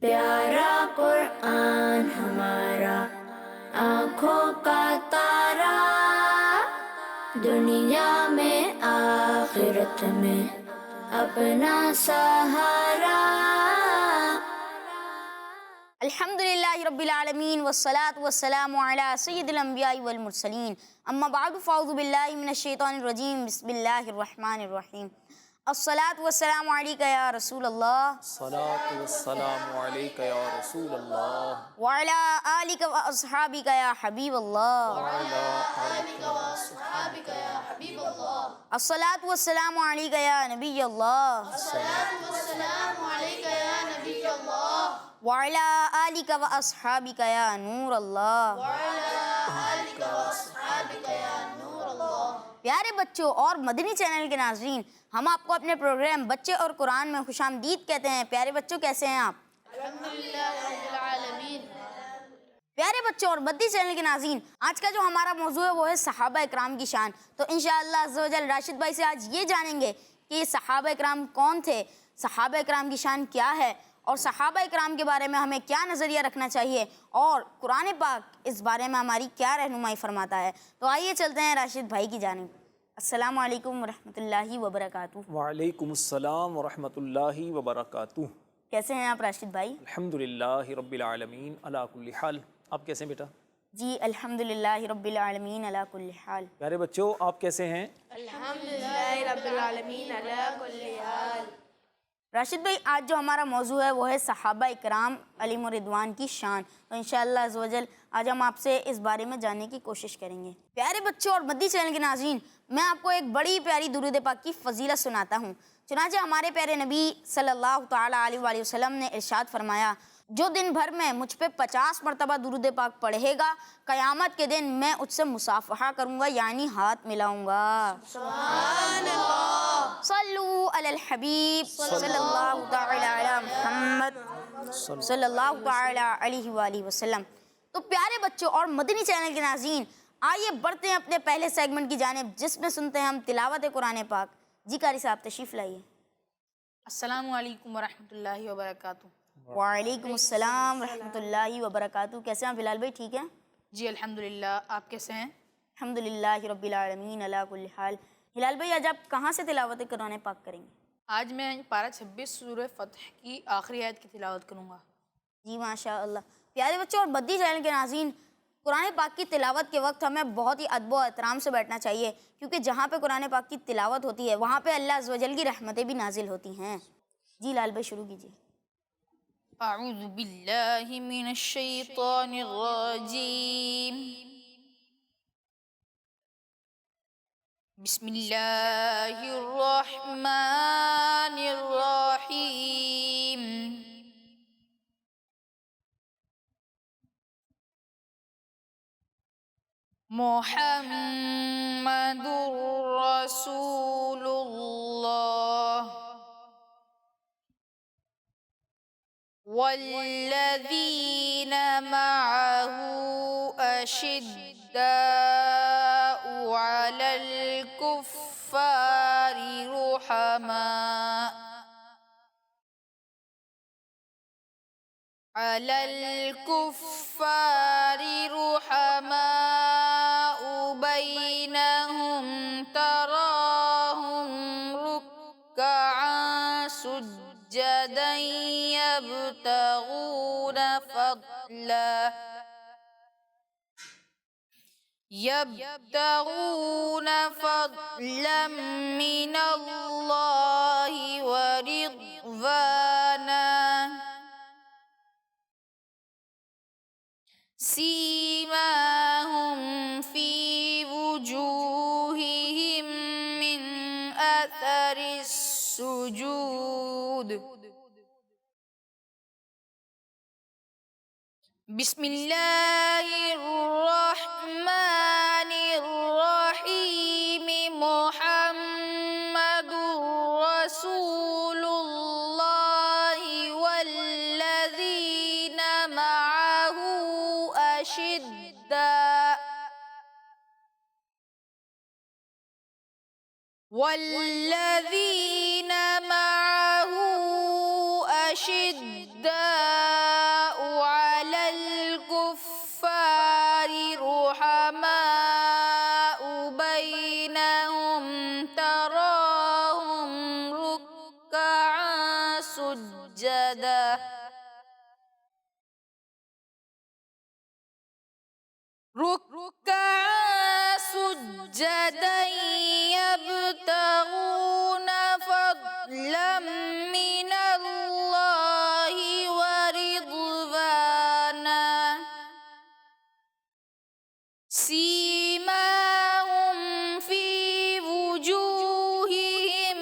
پیارا قرآن ہمارا آنکھوں کا تارا، دنیا میں آخرت میں اپنا سہارا۔ الحمدللہ رب العالمین والصلاة والسلام علی سید الانبیاء والمرسلین، اما بعد فاعوذ باللہ من الشیطان الرجیم، بسم اللہ الرحمن الرحیم۔ الصلاة والسلام علیکہ یا رسول اللہ، الصلاة والسلام علیکہ یا رسول اللہ، وعلی آلک و اصحابک یا حبیب اللہ، وعلی آلک و اصحابک یا حبیب اللہ، الصلاة والسلام علیکہ یا نبی اللہ، الصلاة والسلام علیکہ یا نبی اللہ، وعلی آلک و اصحابک یا نور اللہ، وعلی آلک و اصحابک یا نور اللہ۔ پیارے بچوں اور مدنی چینل کے ناظرین، ہم آپ کو اپنے پروگرام بچے اور قرآن میں خوش آمدید کہتے ہیں۔ پیارے بچوں، کیسے ہیں آپ؟ الحمدللہ رب العالمین۔ پیارے بچوں اور مدنی چینل کے ناظرین، آج کا جو ہمارا موضوع ہے وہ ہے صحابہ اکرام کی شان۔ تو انشاءاللہ عز و جل راشد بھائی سے آج یہ جانیں گے کہ صحابہ اکرام کون تھے، صحابہ اکرام کی شان کیا ہے، اور صحابہ اکرام کے بارے میں ہمیں کیا نظریہ رکھنا چاہیے، اور قرآن پاک اس بارے میں ہماری کیا رہنمائی فرماتا ہے۔ تو آئیے چلتے ہیں راشد بھائی کی جانب۔ السلام علیکم ورحمۃ اللہ وبرکاتہ۔ وعلیکم السلام ورحمۃ اللہ وبرکاتہ۔ کیسے ہیں آپ راشد بھائی؟ الحمدللہ رب العالمین علی کل حال۔ آپ کیسے ہیں بیٹا؟ جی الحمدللہ رب العالمین علی کل حال۔ پیارے بچوں، آپ کیسے ہیں؟ الحمدللہ رب العالمین علی کل حال۔ راشد بھائی، آج جو ہمارا موضوع ہے وہ ہے صحابہ اکرام علیہم الرضوان کی شان۔ تو انشاءاللہ عز و جل آج ہم آپ سے اس بارے میں جاننے کی کوشش کریں گے۔ پیارے بچوں اور مدنی چینل کے ناظرین، میں آپ کو ایک بڑی پیاری درود پاک کی فضیلت سناتا ہوں۔ چنانچہ ہمارے پیارے نبی صلی اللہ تعالیٰ علیہ وآلہ وسلم نے ارشاد فرمایا، جو دن بھر میں مجھ پہ 50 مرتبہ درود پاک پڑھے گا، قیامت کے دن میں اس سے مصافحہ کروں گا، یعنی ہاتھ ملاؤں گا۔ سبحان اللہ۔ صلو علی الحبیب صلی اللہ تعالیٰ علی محمد صلی اللہ تعالیٰ علیہ وآلہ وسلم۔ تو پیارے بچوں اور مدنی چینل کے ناظرین، آئیے بڑھتے ہیں اپنے پہلے سیگمنٹ کی جانب، جس میں سنتے ہیں ہم تلاوت قرآن پاک۔ جی قاری صاحب تشریف لائیے۔ السلام علیکم ورحمۃ اللہ وبرکاتہ۔ وعلیکم السلام ورحمۃ اللہ وبرکاتہ۔ کیسے ہیں بلال بھائی؟ ٹھیک ہیں؟ جی الحمدللہ، آپ کیسے ہیں؟ الحمدللہ رب العالمین علی کل حال۔ ہلال بھائی، آج آپ کہاں سے تلاوت قرآن پاک کریں گے؟ آج میں پارہ 26 سورہ فتح کی آخری آیت کی تلاوت کروں گا۔ جی ماشاء اللہ۔ پیارے بچوں اور مدنی چینل کے ناظرین، قرآن پاک کی تلاوت کے وقت ہمیں بہت ہی ادب و احترام سے بیٹھنا چاہیے، کیونکہ جہاں پہ قرآن پاک کی تلاوت ہوتی ہے وہاں پہ اللہ عز و جل کی رحمتیں بھی نازل ہوتی ہیں۔ جی لال بھائی شروع کیجیے۔ اعوذ باللہ من الشیطان الرجیم، بسم اللہ الرحمن الرحیم۔ محمد رسول اللہ والذین معه اشداء علی الکفار رحماء بینہم تراہم رکعا سجدا یبتغون فضلا من اللہ ورضوانا سیماہم فی وجوہہم من اثر السجود۔ بسم اللہ الرحمن الرحیم، محمد رسول اللہ والذین معه أشداء والذين معه أشداء ركعا سجدا يبتغون فضلا من الله ورضوانا سيماهم في وجوههم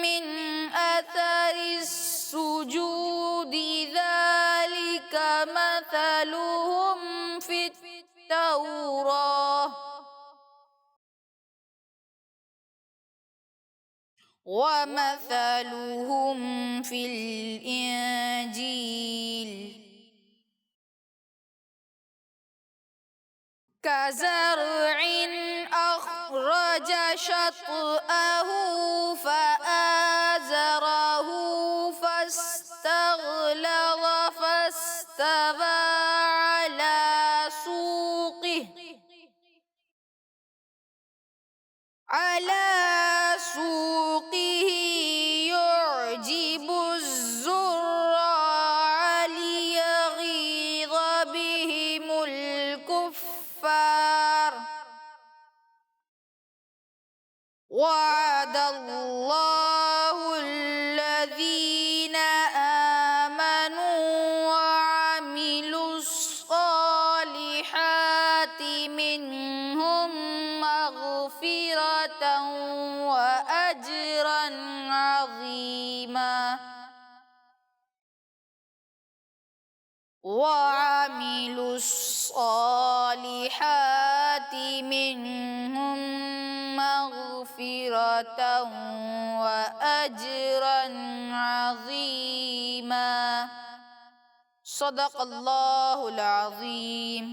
من أثر السجود ذلك مثلهم في التوراة ومثلهم في الإنجيل كزرع أخرج شطأه فآزره فاستغلظ فاستوى على سوقه يعجب الزراع ليغيظ بهم الكفار وعد الله الذين آمنوا وعملوا الصالحات منهم مغفرة وأجرا عظيما وعملوا الصالحات منهم مغفرة وأجرا عظيما صدق اللہ العظیم۔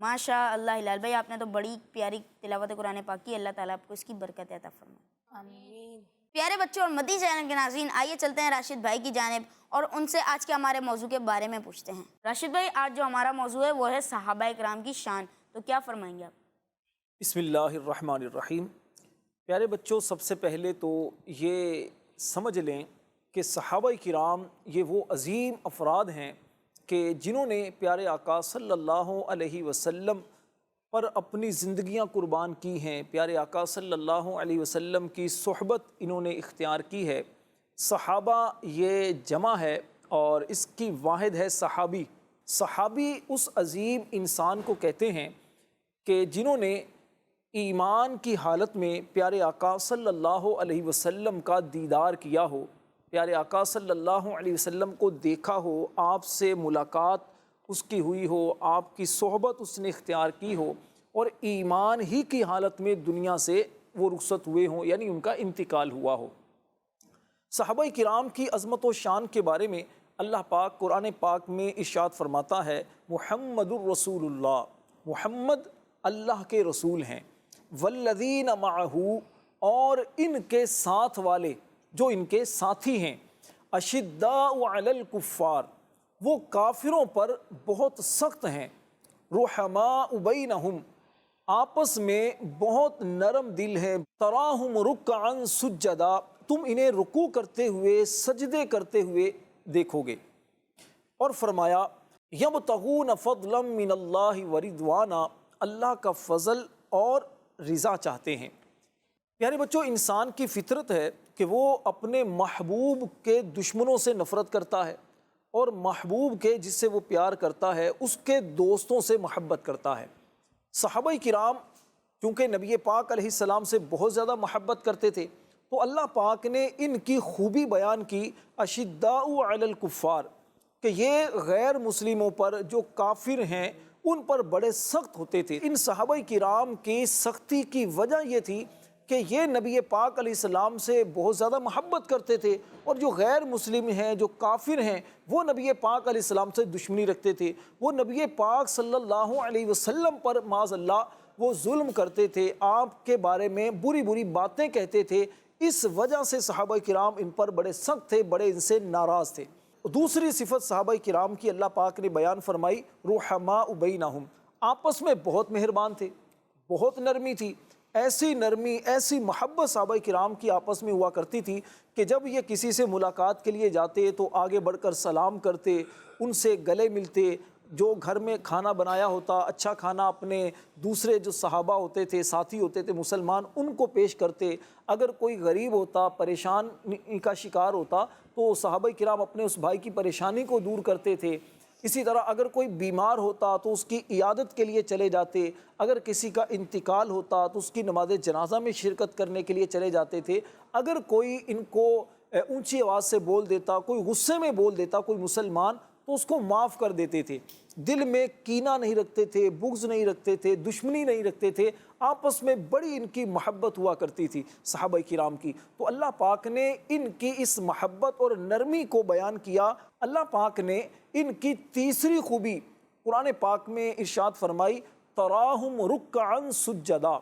ماشاء اللہ ہلال بھائی، آپ نے تو بڑی پیاری تلاوت قرآن پاک کی، اللہ تعالیٰ آپ کو اس کی برکت عطا فرمائے۔ آمین۔ پیارے بچوں اور مدنی چینل کے ناظرین، آئیے چلتے ہیں راشد بھائی کی جانب اور ان سے آج کے ہمارے موضوع کے بارے میں پوچھتے ہیں۔ راشد بھائی، آج جو ہمارا موضوع ہے وہ ہے صحابہ کرام کی شان، تو کیا فرمائیں گے آپ؟ بسم اللہ الرحمن الرحیم۔ پیارے بچوں، سب سے پہلے تو یہ سمجھ لیں کہ صحابہ کرام یہ وہ عظیم افراد ہیں کہ جنہوں نے پیارے آقا صلی اللہ علیہ وسلم پر اپنی زندگیاں قربان کی ہیں، پیارے آقا صلی اللہ علیہ وسلم کی صحبت انہوں نے اختیار کی ہے۔ صحابہ یہ جمع ہے اور اس کی واحد ہے صحابی۔ صحابی اس عظیم انسان کو کہتے ہیں کہ جنہوں نے ایمان کی حالت میں پیارے آقا صلی اللہ علیہ وسلم کا دیدار کیا ہو، پیارے آقا صلی اللہ علیہ وسلم کو دیکھا ہو، آپ سے ملاقات اس کی ہوئی ہو، آپ کی صحبت اس نے اختیار کی ہو، اور ایمان ہی کی حالت میں دنیا سے وہ رخصت ہوئے ہوں، یعنی ان کا انتقال ہوا ہو۔ صحابہ کرام کی عظمت و شان کے بارے میں اللہ پاک قرآن پاک میں ارشاد فرماتا ہے، محمد الرسول اللہ، محمد اللہ کے رسول ہیں، والذین معہ، اور ان کے ساتھ والے جو ان کے ساتھی ہیں، اشداء علی الکفار، وہ کافروں پر بہت سخت ہیں، رحماء بینہم، آپس میں بہت نرم دل ہیں، تراہم رکعا سجدا، تم انہیں رکوع کرتے ہوئے سجدے کرتے ہوئے دیکھو گے۔ اور فرمایا یبتغون فضلا من اللہ ورضوانا، اللہ کا فضل اور رضا چاہتے ہیں۔ پیارے بچوں، انسان کی فطرت ہے کہ وہ اپنے محبوب کے دشمنوں سے نفرت کرتا ہے اور محبوب کے جس سے وہ پیار کرتا ہے اس کے دوستوں سے محبت کرتا ہے۔ صحابہ کرام چونکہ نبی پاک علیہ السلام سے بہت زیادہ محبت کرتے تھے، تو اللہ پاک نے ان کی خوبی بیان کی، اشداء علی الکفار، کہ یہ غیر مسلموں پر جو کافر ہیں ان پر بڑے سخت ہوتے تھے۔ ان صحابہ کرام کی سختی کی وجہ یہ تھی کہ یہ نبی پاک علیہ السلام سے بہت زیادہ محبت کرتے تھے، اور جو غیر مسلم ہیں، جو کافر ہیں، وہ نبی پاک علیہ السلام سے دشمنی رکھتے تھے، وہ نبی پاک صلی اللہ علیہ وسلم پر معاذ اللہ وہ ظلم کرتے تھے، آپ کے بارے میں بری بری باتیں کہتے تھے۔ اس وجہ سے صحابہ کرام ان پر بڑے سخت تھے، بڑے ان سے ناراض تھے۔ دوسری صفت صحابہ کرام کی اللہ پاک نے بیان فرمائی، رحماء بینہم، آپس میں بہت مہربان تھے، بہت نرمی تھی، ایسی نرمی، ایسی محبت صحابہ کرام کی آپس میں ہوا کرتی تھی کہ جب یہ کسی سے ملاقات کے لیے جاتے تو آگے بڑھ کر سلام کرتے، ان سے گلے ملتے، جو گھر میں کھانا بنایا ہوتا، اچھا کھانا اپنے دوسرے جو صحابہ ہوتے تھے، ساتھی ہوتے تھے مسلمان، ان کو پیش کرتے۔ اگر کوئی غریب ہوتا، پریشان کا شکار ہوتا تو صحابہ کرام اپنے اس بھائی کی پریشانی کو دور کرتے تھے۔ اسی طرح اگر کوئی بیمار ہوتا تو اس کی عیادت کے لیے چلے جاتے، اگر کسی کا انتقال ہوتا تو اس کی نماز جنازہ میں شرکت کرنے کے لیے چلے جاتے تھے۔ اگر کوئی ان کو اونچی آواز سے بول دیتا، کوئی غصے میں بول دیتا کوئی مسلمان، تو اس کو معاف کر دیتے تھے۔ دل میں کینہ نہیں رکھتے تھے، بغض نہیں رکھتے تھے، دشمنی نہیں رکھتے تھے، آپس میں بڑی ان کی محبت ہوا کرتی تھی صحابہ کرام کی۔ تو اللہ پاک نے ان کی اس محبت اور نرمی کو بیان کیا۔ اللہ پاک نے ان کی تیسری خوبی قرآن پاک میں ارشاد فرمائی، تراہم رکعا سجدا،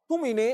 تم انہیں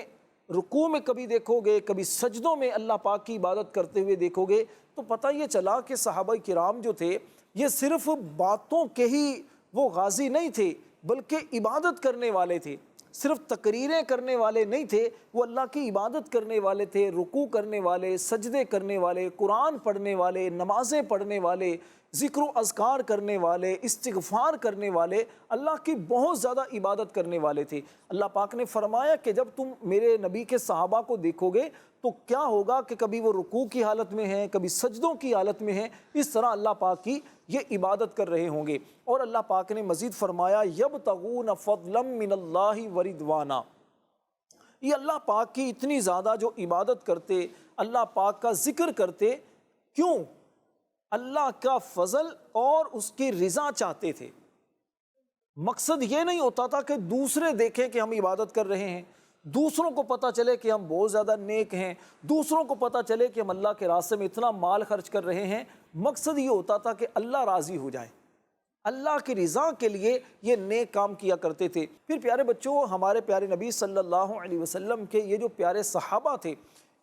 رکوع میں کبھی دیکھو گے، کبھی سجدوں میں اللہ پاک کی عبادت کرتے ہوئے دیکھو گے، تو پتہ یہ چلا کہ صحابہ کرام جو تھے یہ صرف باتوں کے ہی وہ غازی نہیں تھے، بلکہ عبادت کرنے والے تھے۔ صرف تقریریں کرنے والے نہیں تھے، وہ اللہ کی عبادت کرنے والے تھے، رکوع کرنے والے، سجدے کرنے والے، قرآن پڑھنے والے، نمازیں پڑھنے والے، ذکر و اذکار کرنے والے، استغفار کرنے والے، اللہ کی بہت زیادہ عبادت کرنے والے تھے۔ اللہ پاک نے فرمایا کہ جب تم میرے نبی کے صحابہ کو دیکھو گے تو کیا ہوگا کہ کبھی وہ رکوع کی حالت میں ہیں، کبھی سجدوں کی حالت میں ہیں، اس طرح اللہ پاک کی یہ عبادت کر رہے ہوں گے۔ اور اللہ پاک نے مزید فرمایا، یبتغون فضلا من اللہ ورضوانا، یہ اللہ پاک کی اتنی زیادہ جو عبادت کرتے، اللہ پاک کا ذکر کرتے، کیوں؟ اللہ کا فضل اور اس کی رضا چاہتے تھے۔ مقصد یہ نہیں ہوتا تھا کہ دوسرے دیکھیں کہ ہم عبادت کر رہے ہیں، دوسروں کو پتہ چلے کہ ہم بہت زیادہ نیک ہیں، دوسروں کو پتہ چلے کہ ہم اللہ کے راستے میں اتنا مال خرچ کر رہے ہیں۔ مقصد یہ ہوتا تھا کہ اللہ راضی ہو جائے، اللہ کی رضا کے لیے یہ نیک کام کیا کرتے تھے۔ پھر پیارے بچوں، ہمارے پیارے نبی صلی اللہ علیہ وسلم کے یہ جو پیارے صحابہ تھے،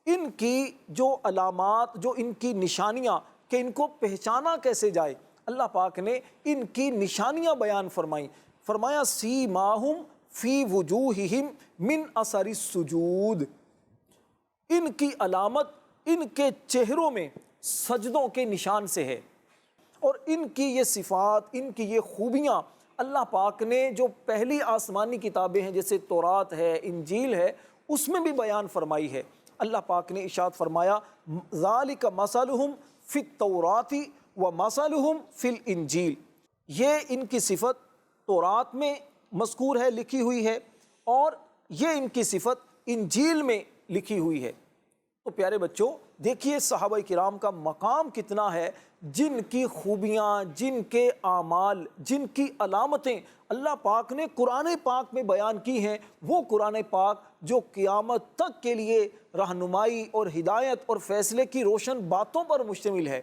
ان کی جو علامات، جو ان کی نشانیاں کہ ان کو پہچانا کیسے جائے، اللہ پاک نے ان کی نشانیاں بیان فرمائیں۔ فرمایا، سیماہم فی وجوہہم من اثر السجود، ان کی علامت ان کے چہروں میں سجدوں کے نشان سے ہے۔ اور ان کی یہ صفات، ان کی یہ خوبیاں اللہ پاک نے جو پہلی آسمانی کتابیں ہیں جیسے تورات ہے، انجیل ہے، اس میں بھی بیان فرمائی ہے۔ اللہ پاک نے ارشاد فرمایا، ذالک مثلہم فی التوراۃ ومثلہم فی الانجیل، یہ ان کی صفت تورات میں مذکور ہے، لکھی ہوئی ہے، اور یہ ان کی صفت انجیل میں لکھی ہوئی ہے۔ تو پیارے بچوں، دیکھیے صحابہ کرام کا مقام کتنا ہے، جن کی خوبیاں، جن کے اعمال، جن کی علامتیں اللہ پاک نے قرآن پاک میں بیان کی ہیں، وہ قرآن پاک جو قیامت تک کے لیے رہنمائی اور ہدایت اور فیصلے کی روشن باتوں پر مشتمل ہے۔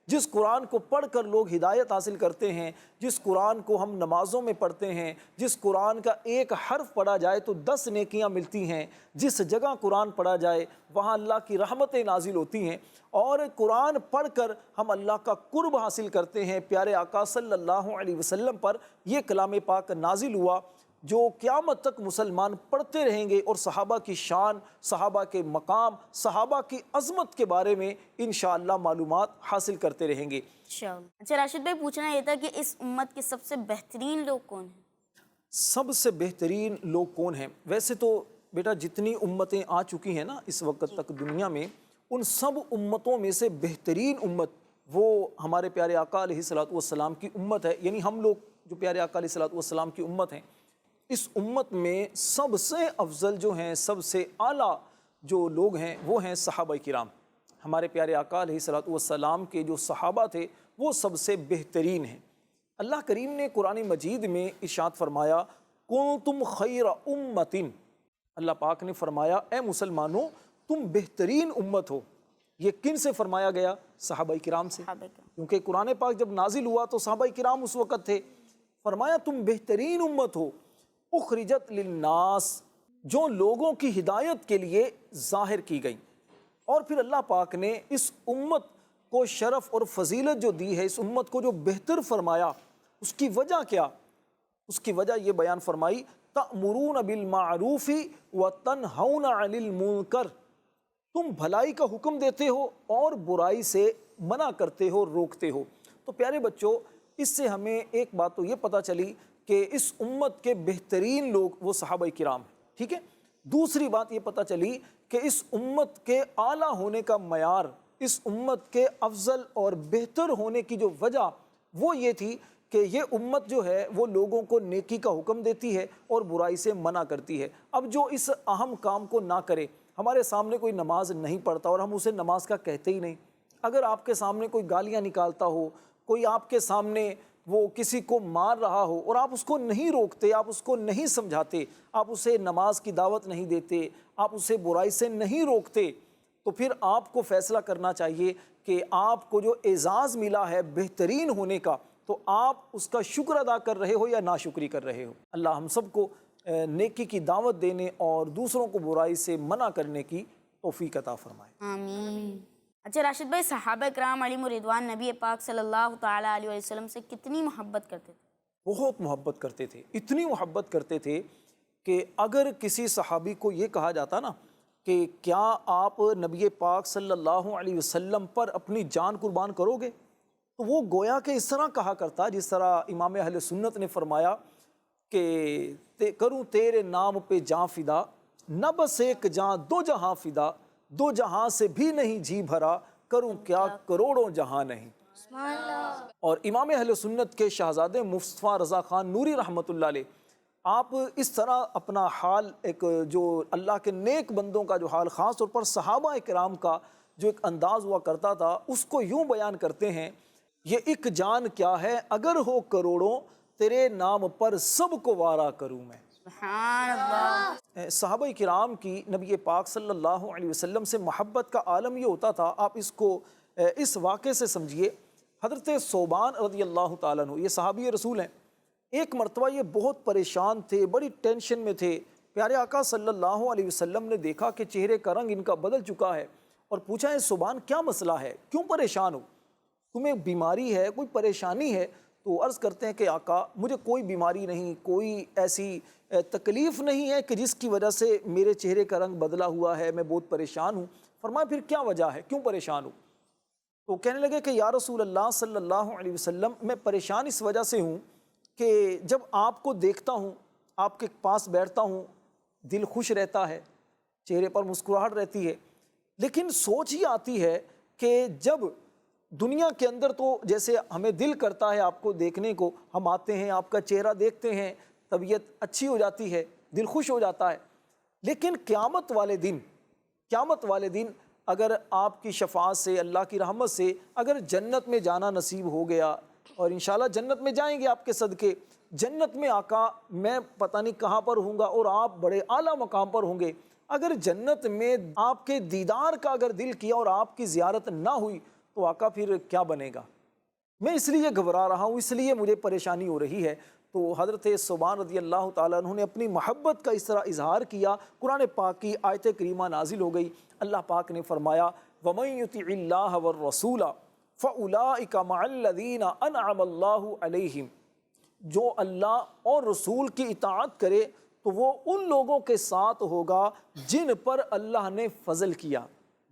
جس قرآن کو پڑھ کر لوگ ہدایت حاصل کرتے ہیں، جس قرآن کو ہم نمازوں میں پڑھتے ہیں، جس قرآن کا ایک حرف پڑھا جائے تو 10 نیکیاں ملتی ہیں، جس جگہ قرآن پڑھا جائے وہاں اللہ کی رحمتیں نازل ہوتی ہیں، اور قرآن پڑھ کر ہم اللہ کا قرب حاصل کرتے ہیں۔ پیارے آقا صلی اللہ علیہ وسلم پر یہ کلام پاک نازل ہوا جو قیامت تک مسلمان پڑھتے رہیں گے، اور صحابہ کی شان، صحابہ کے مقام، صحابہ کی عظمت کے بارے میں انشاءاللہ معلومات حاصل کرتے رہیں گے۔ اچھا راشد بھائی، پوچھنا یہ تھا کہ اس امت کے سب سے بہترین لوگ کون ہیں؟ سب سے بہترین لوگ کون ہیں؟ ویسے تو بیٹا جتنی امتیں آ چکی ہیں نا اس وقت تک دنیا میں، ان سب امتوں میں سے بہترین امت وہ ہمارے پیارے آقا علیہ الصلوۃ والسلام کی امت ہے۔ یعنی ہم لوگ جو پیارے آقا علیہ الصلوۃ والسلام کی امت ہیں، اس امت میں سب سے افضل جو ہیں، سب سے اعلیٰ جو لوگ ہیں وہ ہیں صحابہ کرام۔ ہمارے پیارے آقا علیہ الصلوۃ والسلام کے جو صحابہ تھے وہ سب سے بہترین ہیں۔ اللہ کریم نے قرآن مجید میں ارشاد فرمایا، کنتم خیر امت، اللہ پاک نے فرمایا اے مسلمانوں تم بہترین امت ہو۔ یہ کن سے فرمایا گیا؟ صحابہ کرام سے، کیونکہ قرآن پاک جب نازل ہوا تو صحابہ کرام اس وقت تھے۔ فرمایا تم بہترین امت ہو، اخرجت للناس، جو لوگوں کی ہدایت کے لیے ظاہر کی گئی۔ اور پھر اللہ پاک نے اس امت کو شرف اور فضیلت جو دی ہے، اس امت کو جو بہتر فرمایا، اس کی وجہ کیا؟ اس کی وجہ یہ بیان فرمائی، تأمرون بالمعروف وتنہون عن المنکر، تم بھلائی کا حکم دیتے ہو اور برائی سے منع کرتے ہو، روکتے ہو۔ تو پیارے بچوں، اس سے ہمیں ایک بات تو یہ پتہ چلی کہ اس امت کے بہترین لوگ وہ صحابہ کرام ہیں، ٹھیک ہے۔ دوسری بات یہ پتہ چلی کہ اس امت کے اعلیٰ ہونے کا معیار، اس امت کے افضل اور بہتر ہونے کی جو وجہ وہ یہ تھی کہ یہ امت جو ہے وہ لوگوں کو نیکی کا حکم دیتی ہے اور برائی سے منع کرتی ہے۔ اب جو اس اہم کام کو نہ کرے، ہمارے سامنے کوئی نماز نہیں پڑھتا اور ہم اسے نماز کا کہتے ہی نہیں، اگر آپ کے سامنے کوئی گالیاں نکالتا ہو، کوئی آپ کے سامنے وہ کسی کو مار رہا ہو اور آپ اس کو نہیں روکتے، آپ اس کو نہیں سمجھاتے، آپ اسے نماز کی دعوت نہیں دیتے، آپ اسے برائی سے نہیں روکتے، تو پھر آپ کو فیصلہ کرنا چاہیے کہ آپ کو جو اعزاز ملا ہے بہترین ہونے کا، تو آپ اس کا شکر ادا کر رہے ہو یا ناشکری کر رہے ہو۔ اللہ ہم سب کو نیکی کی دعوت دینے اور دوسروں کو برائی سے منع کرنے کی توفیق عطا فرمائے، آمین۔ اچھا راشد بھائی، صحابہ کرام علیہم رضوان نبی پاک صلی اللہ تعالیٰ علیہ وسلم سے کتنی محبت کرتے تھے؟ بہت محبت کرتے تھے، اتنی محبت کرتے تھے کہ اگر کسی صحابی کو یہ کہا جاتا نا کہ کیا آپ نبی پاک صلی اللہ علیہ وسلم پر اپنی جان قربان کرو گے، تو وہ گویا کہ اس طرح کہا کرتا جس طرح امام اہل سنت نے فرمایا کہ کروں تیرے نام پہ جاں فدا، نہ بس ایک جاں دو جہاں فدا، دو جہاں سے بھی نہیں جی بھرا، کروں کیا کروڑوں جہاں نہیں۔ اور امام اہل سنت کے شہزادے مصطفیٰ رضا خان نوری رحمۃ اللہ علیہ، آپ اس طرح اپنا حال، ایک جو اللہ کے نیک بندوں کا جو حال، خاص طور پر صحابہ کرام کا جو ایک انداز ہوا کرتا تھا، اس کو یوں بیان کرتے ہیں، یہ ایک جان کیا ہے اگر ہو کروڑوں، تیرے نام پر سب کو وارا کروں میں۔ سبحان اللہ۔ صحابہ کرام کی نبی پاک صلی اللہ علیہ وسلم سے محبت کا عالم یہ ہوتا تھا، آپ اس کو اس واقعے سے سمجھیے۔ حضرت صوبان رضی اللہ تعالیٰ عنہ، یہ صحابی رسول ہیں، ایک مرتبہ یہ بہت پریشان تھے، بڑی ٹینشن میں تھے۔ پیارے آقا صلی اللہ علیہ وسلم نے دیکھا کہ چہرے کا رنگ ان کا بدل چکا ہے اور پوچھا، ہے صوبان کیا مسئلہ ہے، کیوں پریشان ہو، تمہیں بیماری ہے، کوئی پریشانی ہے؟ تو عرض کرتے ہیں کہ آقا مجھے کوئی بیماری نہیں، کوئی ایسی تکلیف نہیں ہے کہ جس کی وجہ سے میرے چہرے کا رنگ بدلا ہوا ہے، میں بہت پریشان ہوں۔ فرمایا پھر کیا وجہ ہے، کیوں پریشان ہو؟ تو کہنے لگے کہ یا رسول اللہ صلی اللہ علیہ وسلم، میں پریشان اس وجہ سے ہوں کہ جب آپ کو دیکھتا ہوں، آپ کے پاس بیٹھتا ہوں، دل خوش رہتا ہے، چہرے پر مسکراہٹ رہتی ہے، لیکن سوچ ہی آتی ہے کہ جب دنیا کے اندر تو جیسے ہمیں دل کرتا ہے آپ کو دیکھنے کو، ہم آتے ہیں، آپ کا چہرہ دیکھتے ہیں، طبیعت اچھی ہو جاتی ہے، دل خوش ہو جاتا ہے، لیکن قیامت والے دن اگر آپ کی شفاعت سے، اللہ کی رحمت سے اگر جنت میں جانا نصیب ہو گیا، اور انشاءاللہ جنت میں جائیں گے آپ کے صدقے، جنت میں آقا میں پتہ نہیں کہاں پر ہوں گا اور آپ بڑے اعلیٰ مقام پر ہوں گے، اگر جنت میں آپ کے دیدار کا اگر دل کیا اور آپ کی زیارت نہ ہوئی تو آقا پھر کیا بنے گا؟ میں اس لیے گھبرا رہا ہوں، اس لیے مجھے پریشانی ہو رہی ہے۔ تو حضرت صوبان رضی اللہ تعالیٰ عنہ نے اپنی محبت کا اس طرح اظہار کیا، قرآن پاک کی آیت کریمہ نازل ہو گئی، اللہ پاک نے فرمایا وَمَن يُطِعِ اللَّهَ وَالرَّسُولَ فَأُولَٰئِكَ مَعَ الَّذِينَ أَنْعَمَ اللَّهُ عَلَيْهِمْ، جو اللہ اور رسول کی اطاعت کرے تو وہ ان لوگوں کے ساتھ ہوگا جن پر اللہ نے فضل کیا،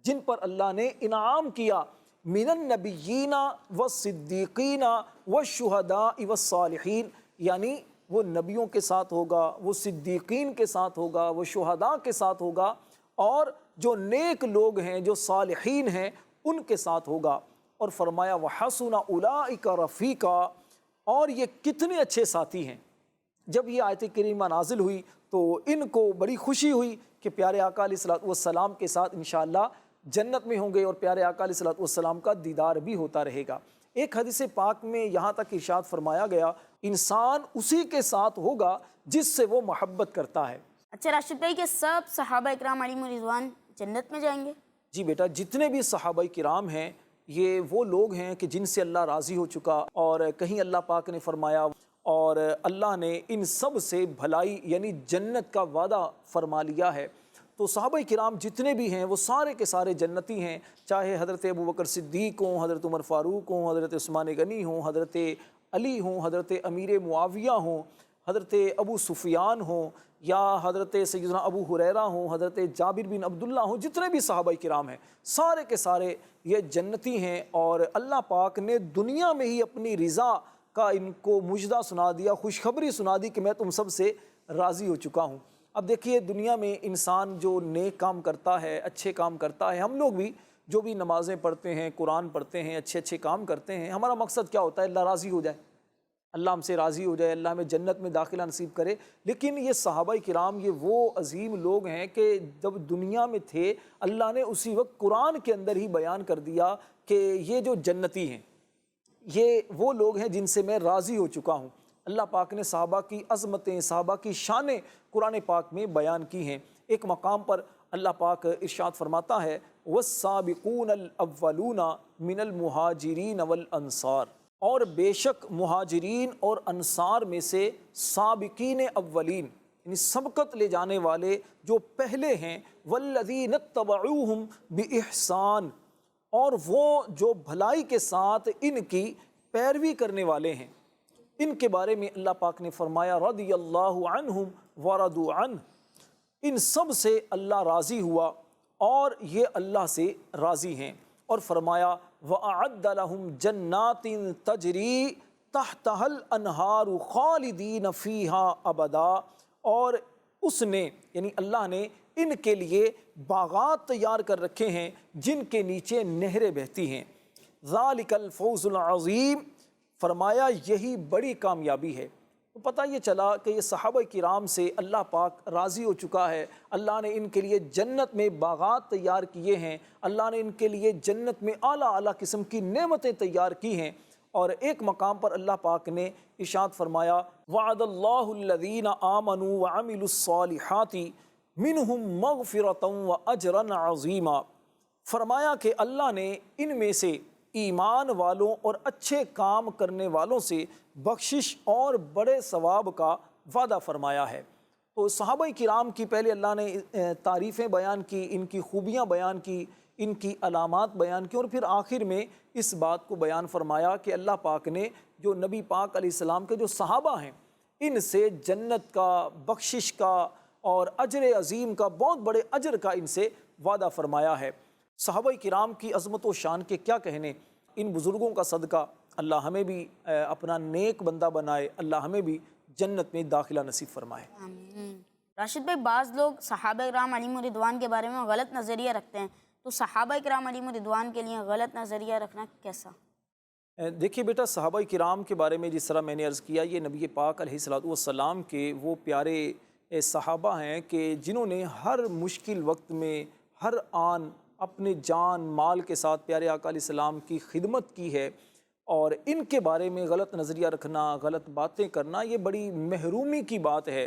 جن پر اللہ نے انعام کیا، من النبیین والصدیقین والشہداء والصالحین، یعنی وہ نبیوں کے ساتھ ہوگا، وہ صدیقین کے ساتھ ہوگا، وہ شہداء کے ساتھ ہوگا، اور جو نیک لوگ ہیں، جو صالحین ہیں، ان کے ساتھ ہوگا۔ اور فرمایا وَحَسُنَ أُولَٰئِكَ رَفِيقًا، اور یہ کتنے اچھے ساتھی ہیں۔ جب یہ آیت کریمہ نازل ہوئی تو ان کو بڑی خوشی ہوئی کہ پیارے آقا علیہ الصلوۃ والسلام کے ساتھ انشاءاللہ جنت میں ہوں گے اور پیارے آقا علیہ الصلوۃ والسلام کا دیدار بھی ہوتا رہے گا۔ ایک حدیث پاک میں یہاں تک ارشاد فرمایا گیا، انسان اسی کے ساتھ ہوگا جس سے وہ محبت کرتا ہے۔ اچھا راشد بھائی، کہ سب صحابہ اکرام علیہم رضوان جنت میں جائیں گے؟ جی بیٹا، جتنے بھی صحابہ کرام ہیں یہ وہ لوگ ہیں کہ جن سے اللہ راضی ہو چکا، اور کہیں اللہ پاک نے فرمایا اور اللہ نے ان سب سے بھلائی یعنی جنت کا وعدہ فرما لیا ہے۔ تو صحابہ کرام جتنے بھی ہیں وہ سارے کے سارے جنتی ہیں، چاہے حضرت ابو بکر صدیق ہوں، حضرت عمر فاروق ہوں، حضرت عثمان غنی ہوں، حضرت علی ہوں، حضرت امیر معاویہ ہوں، حضرت ابو سفیان ہوں، یا حضرت سیدنا ابو ہریرہ ہوں، حضرت جابر بن عبداللہ ہوں، جتنے بھی صحابہ کرام ہیں سارے کے سارے یہ جنتی ہیں، اور اللہ پاک نے دنیا میں ہی اپنی رضا کا ان کو مژدہ سنا دیا، خوشخبری سنا دی کہ میں تم سب سے راضی ہو چکا ہوں۔ اب دیکھیے دنیا میں انسان جو نیک کام کرتا ہے، اچھے کام کرتا ہے، ہم لوگ بھی جو بھی نمازیں پڑھتے ہیں، قرآن پڑھتے ہیں، اچھے اچھے کام کرتے ہیں، ہمارا مقصد کیا ہوتا ہے؟ اللہ راضی ہو جائے، اللہ ہم سے راضی ہو جائے، اللہ ہمیں جنت میں داخلہ نصیب کرے۔ لیکن یہ صحابہ کرام یہ وہ عظیم لوگ ہیں کہ جب دنیا میں تھے اللہ نے اسی وقت قرآن کے اندر ہی بیان کر دیا کہ یہ جو جنتی ہیں یہ وہ لوگ ہیں جن سے میں راضی ہو چکا ہوں۔ اللہ پاک نے صحابہ کی عظمتیں، صحابہ کی شانیں قرآن پاک میں بیان کی ہیں۔ ایک مقام پر اللہ پاک ارشاد فرماتا ہے وَالسَّابِقُونَ الْأَوَّلُونَ مِنَ الْمُهَاجِرِينَ وَالْأَنصَارِ، اور بے شک مہاجرین اور انصار میں سے سابقین اولین یعنی سبقت لے جانے والے جو پہلے ہیں، وَالَّذِينَ اتَّبَعُوهُمْ بِإِحْسَانٍ، اور وہ جو بھلائی کے ساتھ ان کی پیروی کرنے والے ہیں، ان کے بارے میں اللہ پاک نے فرمایا رضی اللہ عنہم ورضوا عنہ، ان سب سے اللہ راضی ہوا اور یہ اللہ سے راضی ہیں، اور فرمایا وَأَعَدَّ لَهُمْ جَنَّاتٍ تَجْرِي تَحْتَهَا الْأَنْهَارُ خَالِدِينَ فِيهَا أَبَدًا، اور اس نے یعنی اللہ نے ان کے لیے باغات تیار کر رکھے ہیں جن کے نیچے نہریں بہتی ہیں۔ ذَلِكَ الْفَوْزُ الْعَظِيمُ، فرمایا یہی بڑی کامیابی ہے۔ تو پتہ یہ چلا کہ یہ صحابہ کرام سے اللہ پاک راضی ہو چکا ہے، اللہ نے ان کے لیے جنت میں باغات تیار کیے ہیں، اللہ نے ان کے لیے جنت میں اعلیٰ اعلیٰ قسم کی نعمتیں تیار کی ہیں۔ اور ایک مقام پر اللہ پاک نے ارشاد فرمایا وعد اللہ الذین آمنوا وعملوا الصالحات منہم مغفرۃ واجرا عظیما، فرمایا کہ اللہ نے ان میں سے ایمان والوں اور اچھے کام کرنے والوں سے بخشش اور بڑے ثواب کا وعدہ فرمایا ہے۔ تو صحابہ کرام کی پہلے اللہ نے تعریفیں بیان کی، ان کی خوبیاں بیان کی، ان کی علامات بیان کی، اور پھر آخر میں اس بات کو بیان فرمایا کہ اللہ پاک نے جو نبی پاک علیہ السلام کے جو صحابہ ہیں ان سے جنت کا، بخشش کا اور اجر عظیم کا، بہت بڑے اجر کا ان سے وعدہ فرمایا ہے۔ صحابہ کرام کی عظمت و شان کے کیا کہنے، ان بزرگوں کا صدقہ اللہ ہمیں بھی اپنا نیک بندہ بنائے، اللہ ہمیں بھی جنت میں داخلہ نصیب فرمائے۔ آمین۔ راشد بھائی، بعض لوگ صحابہ کرام علیہم رضوان کے بارے میں غلط نظریہ رکھتے ہیں، تو صحابہ کرام علیہم رضوان کے لیے غلط نظریہ رکھنا کیسا؟ دیکھیے بیٹا، صحابہ کرام کے بارے میں جس طرح میں نے عرض کیا، یہ نبی پاک علیہ الصلوۃ والسلام کے وہ پیارے صحابہ ہیں کہ جنہوں نے ہر مشکل وقت میں ہر آن اپنے جان مال کے ساتھ پیارے آقا علیہ السلام کی خدمت کی ہے، اور ان کے بارے میں غلط نظریہ رکھنا، غلط باتیں کرنا، یہ بڑی محرومی کی بات ہے۔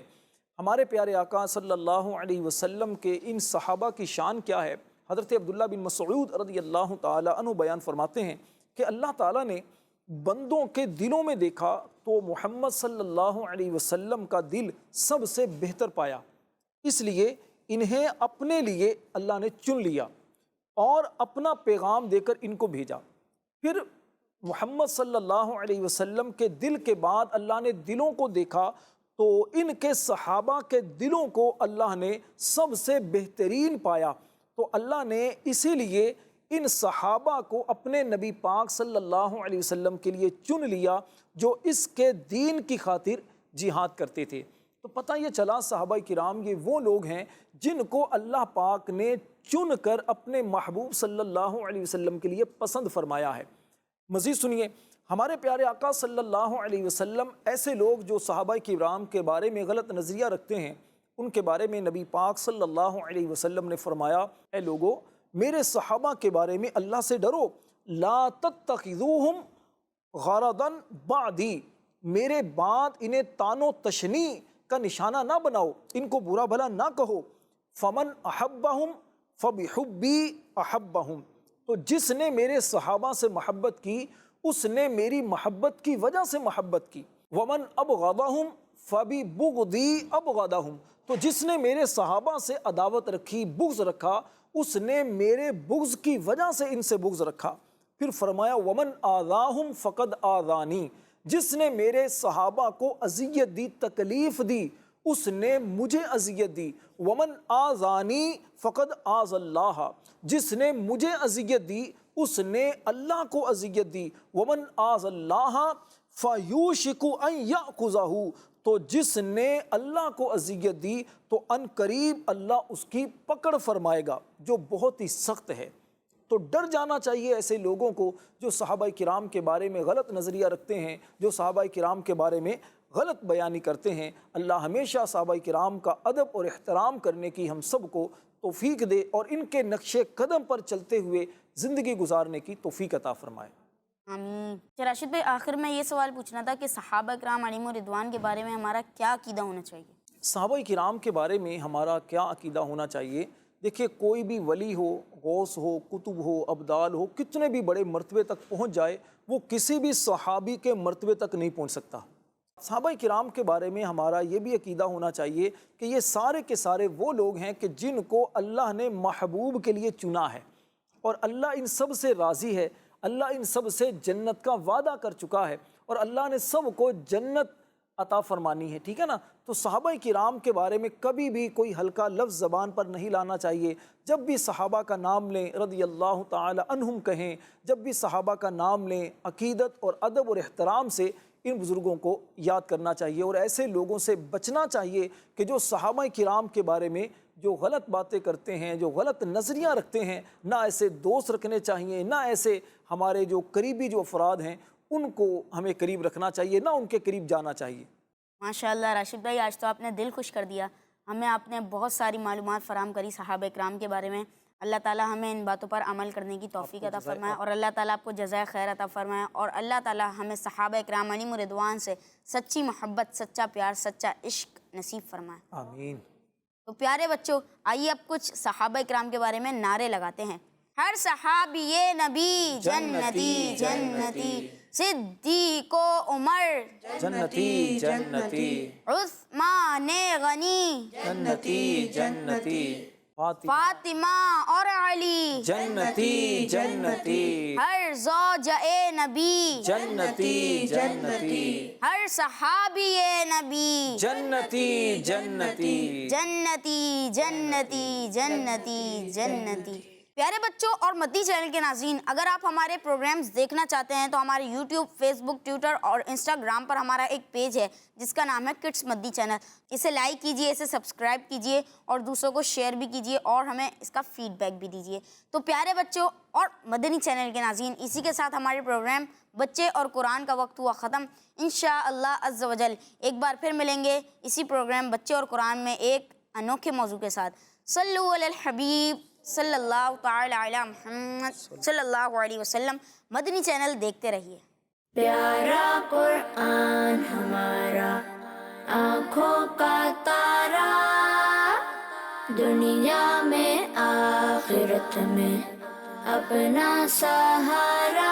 ہمارے پیارے آقا صلی اللہ علیہ وسلم کے ان صحابہ کی شان کیا ہے؟ حضرت عبداللہ بن مسعود رضی اللہ تعالی عنہ بیان فرماتے ہیں کہ اللہ تعالیٰ نے بندوں کے دلوں میں دیکھا تو محمد صلی اللہ علیہ وسلم کا دل سب سے بہتر پایا، اس لیے انہیں اپنے لیے اللہ نے چن لیا اور اپنا پیغام دے کر ان کو بھیجا۔ پھر محمد صلی اللہ علیہ وسلم کے دل کے بعد اللہ نے دلوں کو دیکھا تو ان کے صحابہ کے دلوں کو اللہ نے سب سے بہترین پایا، تو اللہ نے اسی لیے ان صحابہ کو اپنے نبی پاک صلی اللہ علیہ وسلم کے لیے چن لیا جو اس کے دین کی خاطر جہاد کرتے تھے۔ تو پتہ یہ چلا صحابہ کرام یہ وہ لوگ ہیں جن کو اللہ پاک نے چن کر اپنے محبوب صلی اللہ علیہ وسلم کے لیے پسند فرمایا ہے۔ مزید سنیے، ہمارے پیارے آقا صلی اللہ علیہ وسلم ایسے لوگ جو صحابہ کرام کے بارے میں غلط نظریہ رکھتے ہیں، ان کے بارے میں نبی پاک صلی اللہ علیہ وسلم نے فرمایا اے لوگو، میرے صحابہ کے بارے میں اللہ سے ڈرو، لا تتخذوہم غرضا بعدی، میرے بعد انہیں تان و تشنی کا نشانہ نہ بناؤ، ان کو برا بھلا نہ کہو۔ فمن احبہم فبحبی احبہم، تو جس نے میرے صحابہ سے محبت کی اس نے میری محبت کی وجہ سے محبت کی۔ ومن ابغضہم فببغضی ابغضہم، تو جس نے میرے صحابہ سے عداوت رکھی، بغض رکھا، اس نے میرے بغض کی وجہ سے ان سے بغض رکھا۔ پھر فرمایا ومن آذاہم فقد آذانی، جس نے میرے صحابہ کو اذیت دی، تکلیف دی، اس نے مجھے اذیت دی۔ ومن آذانی فقد آذ اللہ، جس نے مجھے اذیت دی اس نے اللہ کو اذیت دی۔ ومن آذ اللہ فَيُوشِكُ أَن يَأْخُذَهُ، تو جس نے اللہ کو اذیت دی تو ان قریب اللہ اس کی پکڑ فرمائے گا جو بہت ہی سخت ہے۔ تو ڈر جانا چاہیے ایسے لوگوں کو جو صحابہ کرام کے بارے میں غلط نظریہ رکھتے ہیں، جو صحابہ کرام کے بارے میں غلط بیانی کرتے ہیں۔ اللہ ہمیشہ صحابہ کرام کا ادب اور احترام کرنے کی ہم سب کو توفیق دے اور ان کے نقش قدم پر چلتے ہوئے زندگی گزارنے کی توفیق عطا فرمائے۔ آمین۔ راشد بھائی، آخر میں یہ سوال پوچھنا تھا کہ صحابہ کرام علیہم رضوان کے بارے میں ہمارا کیا عقیدہ ہونا چاہیے؟ صحابہ کرام کے بارے میں ہمارا کیا عقیدہ ہونا چاہیے؟ دیکھیے، کوئی بھی ولی ہو، غوث ہو، کتب ہو، ابدال ہو، کتنے بھی بڑے مرتبے تک پہنچ جائے، وہ کسی بھی صحابی کے مرتبے تک نہیں پہنچ سکتا۔ صحابہ کرام کے بارے میں ہمارا یہ بھی عقیدہ ہونا چاہیے کہ یہ سارے کے سارے وہ لوگ ہیں کہ جن کو اللہ نے محبوب کے لیے چنا ہے، اور اللہ ان سب سے راضی ہے، اللہ ان سب سے جنت کا وعدہ کر چکا ہے، اور اللہ نے سب کو جنت عطا فرمانی ہے، ٹھیک ہے نا؟ تو صحابہ کرام کے بارے میں کبھی بھی کوئی ہلکا لفظ زبان پر نہیں لانا چاہیے۔ جب بھی صحابہ کا نام لیں، رضی اللہ تعالی عنہم کہیں، جب بھی صحابہ کا نام لیں، عقیدت اور ادب اور احترام سے ان بزرگوں کو یاد کرنا چاہیے، اور ایسے لوگوں سے بچنا چاہیے کہ جو صحابہ کرام کے بارے میں جو غلط باتیں کرتے ہیں، جو غلط نظریہ رکھتے ہیں، نہ ایسے دوست رکھنے چاہیے، نہ ایسے ہمارے جو قریبی جو افراد ہیں ان کو ہمیں قریب رکھنا چاہیے، نہ ان کے قریب جانا چاہیے۔ ماشاءاللہ راشد بھائی، آج تو آپ نے دل خوش کر دیا، ہمیں آپ نے بہت ساری معلومات فراہم کری صحابہ کرام کے بارے میں۔ اللہ تعالیٰ ہمیں ان باتوں پر عمل کرنے کی توفیق عطا فرمائے، اور اللہ تعالیٰ آپ کو جزائے خیر عطا فرمائے، اور اللہ تعالیٰ ہمیں صحابہ کرام علیہم رضوان سے سچی محبت، سچا پیار، سچا عشق نصیب فرمائے، آمین۔ تو پیارے بچوں، آئیے اب کچھ صحابہ کرام کے بارے میں نعرے لگاتے ہیں۔ ہر صحابی نبی جنتی جنتی، صدیق و عمر جنتی جنتی، عثمان غنی جنتی جنتی، فاطمہ اور علی جنتی جنتی، ہر زوجہ نبی جنتی جنتی، ہر صحابی نبی جنتی جنتی، جنتی جنتی جنتی جنتی۔ پیارے بچوں اور مدنی چینل کے ناظرین، اگر آپ ہمارے پروگرامز دیکھنا چاہتے ہیں تو ہمارے یوٹیوب، فیس بک، ٹویٹر اور انسٹاگرام پر ہمارا ایک پیج ہے جس کا نام ہے کڈس مدنی چینل۔ اسے لائک کیجئے، اسے سبسکرائب کیجئے، اور دوسروں کو شیئر بھی کیجئے، اور ہمیں اس کا فیڈ بیک بھی دیجئے۔ تو پیارے بچوں اور مدنی چینل کے ناظرین، اسی کے ساتھ ہمارے پروگرام بچے اور قرآن کا وقت ہوا ختم۔ انشاءاللہ عز و جل ایک بار پھر ملیں گے اسی پروگرام بچے اور قرآن میں ایک انوکھے موضوع کے ساتھ۔ صلو علی الحبیب صلی اللہ تعالی علی محمد صلی اللہ علیہ وسلم۔ مدنی چینل دیکھتے رہیے۔ پیارا قرآن ہمارا آنکھوں کا تارا، دنیا میں آخرت میں اپنا سہارا۔